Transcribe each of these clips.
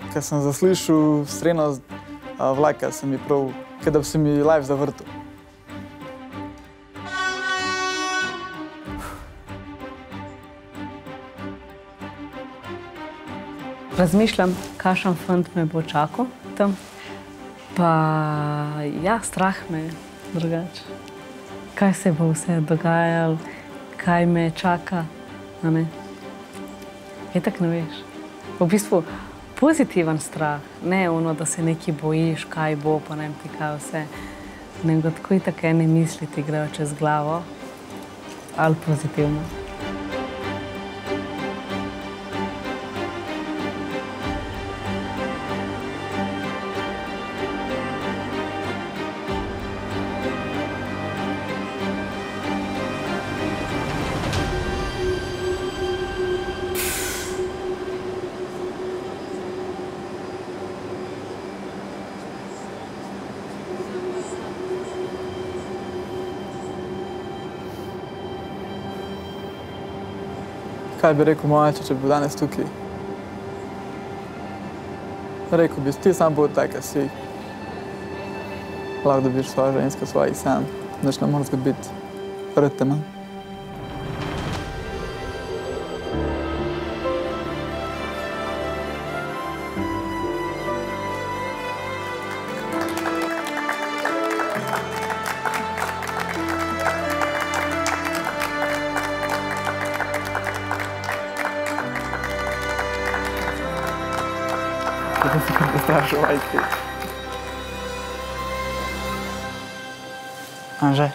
Ko sem zaslišal streno vlaka, se mi prav, kot da bi se mi life zavrtel. Razmišljam, kakšen fant me bo čakal tam. Pa ja, strah me je drugače. Kaj se bo vse dogajalo, kaj me čaka, a ne? Itak ne veš. V bistvu pozitiven strah, ne ono, da se nekaj bojiš, kaj bo, pa ne vem ti kaj vse. Nego tako itak ene misli ti grejo čez glavo, ali pozitivno. Kaj bi rekel moj oče, če bi bil danes tukaj? Rekel bi, ti sam bodi tak, si. Lahko dobiš svojo žensko, svojih sam. Nič ne mora zgoditi. Pred te manj. Da se kar prestrašil vajti. Anže,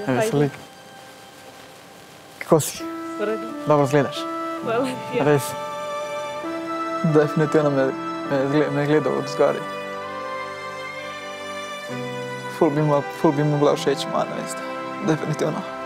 me veseli. Kako si? Dobro izgledaš. Res. Definitivno me gledal od zgoraj. Ful bi mu bila všeč moja nevesta. Definitivno.